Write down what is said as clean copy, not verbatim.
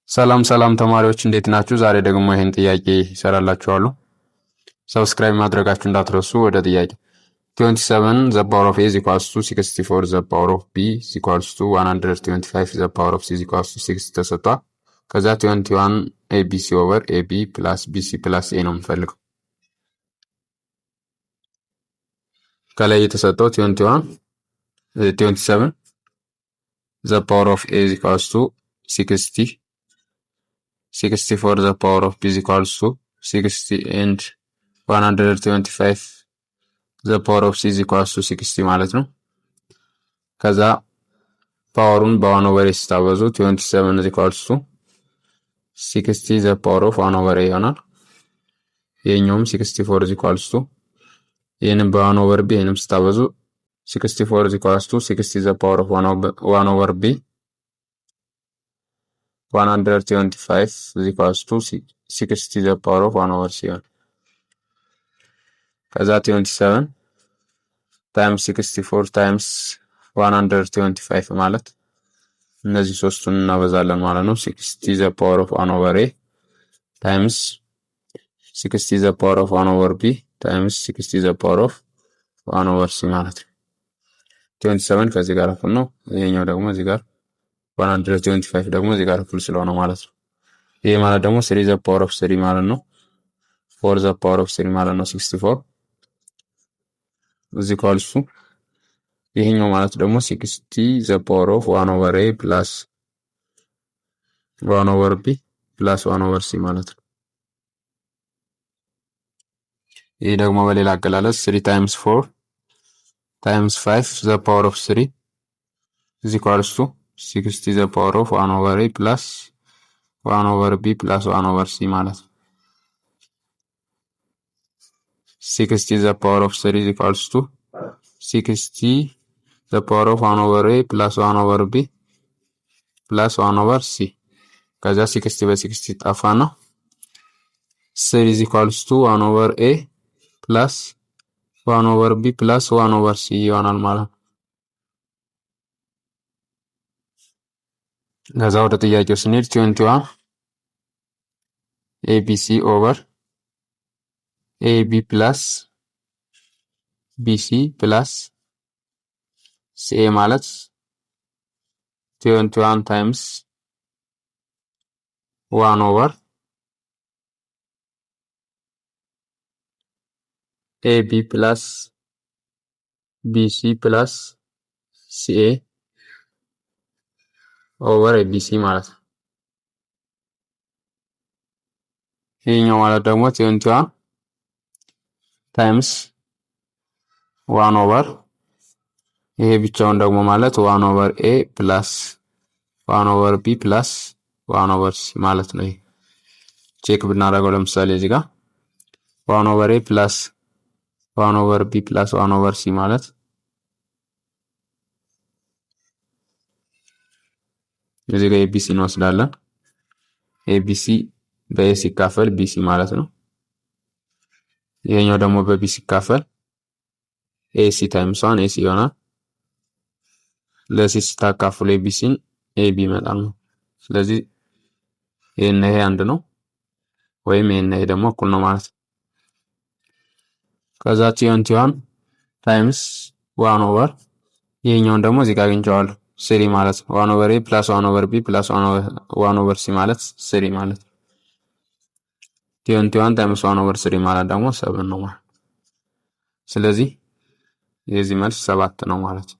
ሰላም ሰላም ተማሪዎች እንዴት ናችሁ? ዛሬ ደግሞ ይሄን ጥያቄ ይሰራላችኋለሁ። ሰብስክራይብ ማድረጋችሁ እንዳትረሱ። ወደ ጥያቄ 27 the power of a is equals to 64 the power of b is equals to 125 the power of c is equals to 6 ተሰጥቷል። ከዛ 21 abc over ab plus bc plus a ነው የምፈልገው። ከላይ የተሰጠው 27 the power of a is equals to 64 the power of b is equals to 60 and 125 the power of c is equals to 60 ማለት ነው። ከዛ ፓወሩን በ1 over a ስታበዙ 27 is equals to 60 the power of 1 over a ይሆናል። ይሄኛውም 64 is equals to ይሄንን በ1 over b ይሄንም ስታበዙ 64 is equals to 60 the power of 1 over b 125 is equals to 60 the power of 1 over c ይሆናል። ከዛ 27 times 64 times 125 ማለት እነዚህ ሶስቱን እናበዛለን ማለት ነው። 60 the power of 1 over a times 60 the power of 1 over b times 60 the power of 1 over c ማለት ነው። 27 ከዚህ ጋር እኩል ነው። ይሄኛው ደግሞ እዚህ ጋር 125 ደግሞ እዚህ ጋር እኩል ስለሆነ ማለት ነው። ይሄ ማለት ደግሞ 3 the power of 3 ማለት ነው። 4 the power of 3 ማለት ነው 64 is equals to ይሄኛው ማለት ደግሞ 60 the power of 1 over a plus 1 over b plus 1 over c ማለት ነው። ይሄ ደግሞ በሌላ አገላለጽ 3 times 4 times 5 the power of 3 is equals to 60 the power of 1 over a plus 1 over b plus 1 over c ማለት ነው። 60 the power of 3 is equals to 60 the power of 1 over a plus 1 over b plus 1 over c ከዛ 60 በ60 ጠፋና 3 is equals to 1 over a plus 1 over b plus 1 over c ይሆናል ማለት ነው። ከዛ ወደ ጥያቄው ስንሄድ 21 abc over ab plus bc plus ca ማለት 21 times 1 over ab plus bc plus ca over abc ማለት ነው። ይሄኛው ማለት ደግሞ 21 times 1 over ይሄ ብቻውን ደግሞ ማለት 1 over a plus 1 over b plus 1 over c ማለት ነው። ቼክ ብናደርገው ለምሳሌ እዚህ ጋር 1 over a plus 1 over b plus 1 over c ማለት እዚህ ጋር abc እንወስዳለን። abc በa ሲካፈል bc ማለት ነው። ይሄኛው ደግሞ በb ሲካፈል ac times 1 ac ይሆናል። ለc ስታካፍሉ abcን ab ይመጣል ነው። ስለዚህ ይሄን ይሄ አንድ ነው ወይም ይሄን ይሄ ደግሞ እኩል ነው ማለት ነው። ከዛ 21 times 1 over ይሄኛውን ደግሞ እዚህ ጋር አግኝቼዋለሁ 3 ማለት ነው። 1 over a plus 1 over b plus 1 over c ማለት 3 ማለት ነው። 21 times 1 over 3 ማለት ደግሞ 7 ነው ማለት ነው። ስለዚህ የዚህ መልስ 7 ነው ማለት ነው።